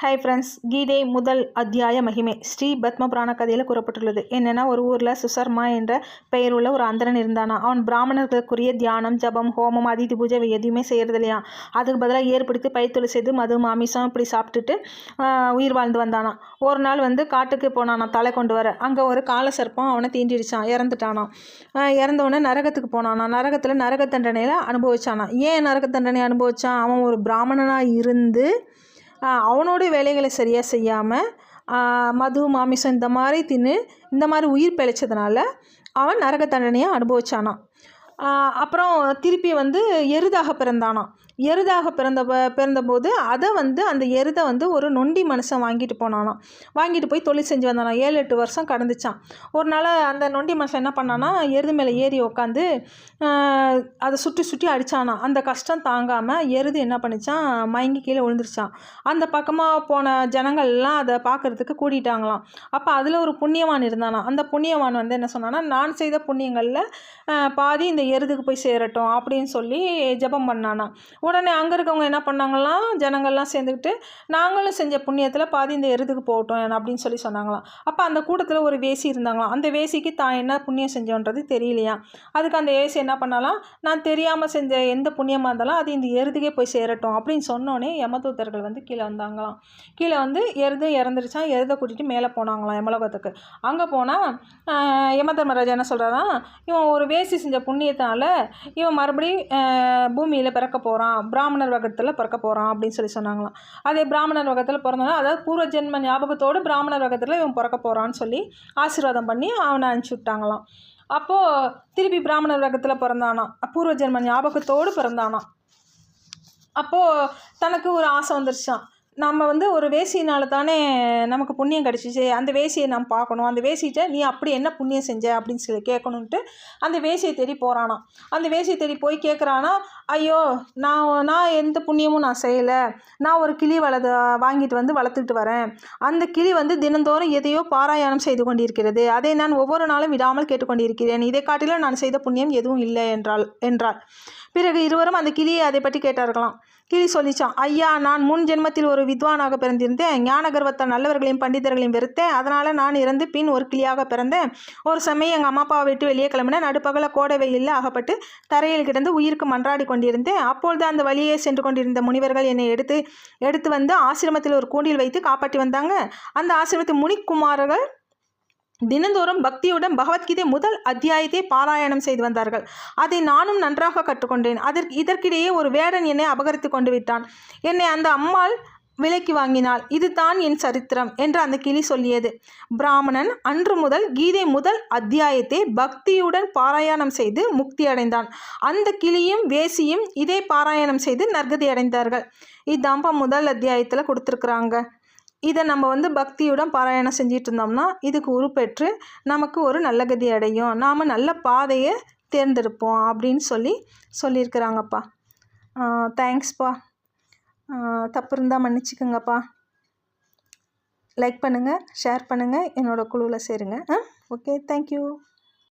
Hi friends, கீதை முதல் அத்தியாய மகிமை ஸ்ரீ பத்ம புராண கதையில் கூறப்பட்டுள்ளது. என்னென்னா, ஒரு ஊரில் சுசர்மா என்ற பெயர் உள்ள ஒரு அந்தரன் இருந்தானா. அவன் பிராமணர்களுக்குரிய தியானம், ஜபம், ஹோமம், அதிதி பூஜை எதுவுமே செய்கிறது இல்லையா. அதுக்கு பதிலாக ஏற்படுத்தி பயிர்த்தொழில் செய்து மது மாமிசம் இப்படி சாப்பிட்டுட்டு உயிர் வாழ்ந்து வந்தானா. ஒரு நாள் காட்டுக்கு போனானா தலை கொண்டு வர. அங்கே ஒரு கால சர்ப்பம் அவனை தீண்டிடுச்சான், இறந்துட்டானான். இறந்தவொடனே நரகத்துக்கு போனானா. நரகத்தில் நரக தண்டனையில் அனுபவிச்சானா. ஏன் நரக தண்டனை அனுபவிச்சான்? அவன் ஒரு பிராமணனாக இருந்து அவனோட வேலைகளை சரியாக செய்யாமல் மது மாமிசம் இந்த மாதிரி தின்னு இந்த மாதிரி உயிர் பிழைச்சதுனால அவன் நரக தண்டனையை அனுபவிச்சானான். அப்புறம் திருப்பி எருதாக பிறந்தானான். எருதாக பிறந்தபோது அதை அந்த எருதை ஒரு நொண்டி மனுஷன் வாங்கிட்டு போனானான். வாங்கிட்டு போய் தொழில் செஞ்சு வந்தானான். 7-8 வருஷம் கடந்துச்சான். ஒரு நாள் அந்த நொண்டி மனுஷன் என்ன பண்ணானா, எருது மேலே ஏறி உட்காந்து அதை சுற்றி சுற்றி அடித்தானான். அந்த கஷ்டம் தாங்காமல் எருது என்ன பண்ணிச்சான், மயங்கி கீழே விழுந்துருச்சான். அந்த பக்கமாக போன ஜனங்கள்லாம் அதை பார்க்குறதுக்கு கூட்டிகிட்டாங்களாம். அப்போ அதில் ஒரு புண்ணியவான் இருந்தானா. அந்த புண்ணியவான் என்ன சொன்னான்னா, நான் செய்த புண்ணியங்களில் பாதி இந்த எருதுக்கு போய் சேரட்டும் அப்படின்னு சொல்லி ஜெபம் பண்ணானா. உடனே அங்கே இருக்கவங்க என்ன பண்ணாங்களாம், ஜனங்கள்லாம் சேர்ந்துக்கிட்டு நாங்களும் செஞ்ச புண்ணியத்தில் பாதி இந்த எருதுக்கு போகட்டும் அப்படின்னு சொல்லி சொன்னாங்களாம். அப்போ அந்த கூட்டத்தில் ஒரு வேசி இருந்தாங்களாம். அந்த வேசிக்கு தான் என்ன புண்ணியம் செஞ்சோன்றது தெரியலையா. அதுக்கு அந்த வேசி என்ன பண்ணாலாம், நான் தெரியாமல் செஞ்ச எந்த புண்ணியமாக இருந்தாலும் அது இந்த எருதுக்கே போய் சேரட்டும் அப்படின்னு சொன்னோடனே யமதூதர்கள் கீழே வந்தாங்களாம். கீழே எருது இறந்துருச்சான். எருதை கூட்டிகிட்டு மேலே போனாங்களாம் யமலோகத்துக்கு. அங்கே போனால் யமதர்மராஜா என்ன சொல்கிறாரா, இவன் ஒரு வேசி செஞ்ச புண்ணியத்தால் இவன் மறுபடியும் பூமியில் பிறக்க போகிறான், பிராமணர் வகத்தில் பிறக்க போகிறான் அப்படின்னு சொல்லி சொன்னாங்களாம். அதே பிராமணர் வகத்தில் பிறந்தோன்னா, அதாவது பூர்வ ஜென்ம ஞாபகத்தோடு பிராமணர் வகத்தில் இவன் பிறக்க போகிறான்னு சொல்லி ஆசீர்வாதம் பண்ணி அவனை அனுப்பிச்சி விட்டாங்களாம். அப்போது திருப்பி பிராமணர் வகத்தில் பிறந்தானா, பூர்வ ஜென்ம ஞாபகத்தோடு பிறந்தானா. அப்போது தனக்கு ஒரு ஆசை வந்துருச்சான், நம்ம ஒரு வேசியினால தானே நமக்கு புண்ணியம் கிடச்சிச்சு, அந்த வேசியை நாம் பார்க்கணும், அந்த வேசிகிட்ட நீ அப்படி என்ன புண்ணியம் செஞ்ச அப்படின்னு சொல்லி கேட்கணுன்ட்டு அந்த வேசியை தேடி போகிறானா. அந்த வேசியை தேடி போய் கேட்குறானா, ஐயோ நான் எந்த புண்ணியமும் நான் செய்யலை, நான் ஒரு கிளி வாங்கிட்டு வளர்த்துட்டு வரேன். அந்த கிளி தினந்தோறும் எதையோ பாராயணம் செய்து கொண்டிருக்கிறது, அதை நான் ஒவ்வொரு நாளும் விடாமல் கேட்டுக்கொண்டிருக்கிறேன், இதை காட்டிலும் நான் செய்த புண்ணியம் எதுவும் இல்லை என்றாள். பிறகு இருவரும் அந்த கிளியை அதை பற்றி கேட்டார்களாம். கிளி சொல்லிச்சான், ஐயா, நான் முன் ஜென்மத்தில் ஒரு வித்வானாக பிறந்திருந்தேன். ஞான கர்வத்தால் நல்லவர்களையும் பண்டிதர்களையும் வெறுத்தேன். அதனால் நான் இறந்து பின் ஒரு கிளியாக பிறந்தேன். ஒரு சமயம் எங்கள் அம்மா அப்பாவை விட்டு வெளியே கிளம்பினேன். நடுப்பகல கோடை வெயிலில் அகப்பட்டு தரையில் கிடந்து உயிருக்கு மன்றாடி கொண்டிருந்தேன். அப்பொழுது அந்த வழியே சென்று கொண்டிருந்த முனிவர்கள் என்னை எடுத்து ஆசிரமத்தில் ஒரு கூண்டில் வைத்து காப்பாற்றி வந்தாங்க. அந்த ஆசிரமத்தில் முனிக்குமாரர்கள் தினந்தோறும் பக்தியுடன் பகவத்கீதை முதல் அத்தியாயத்தை பாராயணம் செய்து வந்தார்கள். அதை நானும் நன்றாக கற்றுக்கொண்டேன். இதற்கிடையே ஒரு வேடன் என்னை அபகரித்து கொண்டு விட்டான். என்னை அந்த அம்மாள் விலைக்கு வாங்கினாள். இதுதான் என் சரித்திரம் என்று அந்த கிளி சொல்லியது. பிராமணன் அன்று முதல் கீதை முதல் அத்தியாயத்தை பக்தியுடன் பாராயணம் செய்து முக்தி அடைந்தான். அந்த கிளியும் வேசியும் இதே பாராயணம் செய்து நற்கதி அடைந்தார்கள். இதாம்பா முதல் அத்தியாயத்தில் கொடுத்துருக்குறாங்க. இதை நம்ம பக்தியுடன் பாராயணம் செஞ்சிட்டு இருந்தோம்னா இதுக்கு உருப்பெற்று நமக்கு ஒரு நல்ல கதி அடையும், நாம் நல்ல பாதையை தேர்ந்தெடுப்போம் அப்படின்னு சொல்லியிருக்கிறாங்கப்பா. தேங்க்ஸ்ப்பா. தப்பு இருந்தால் மன்னிச்சுக்கோங்கப்பா. லைக் பண்ணுங்கள், ஷேர் பண்ணுங்கள், என்னோடய குழுவில் சேருங்க. Okay, thank you.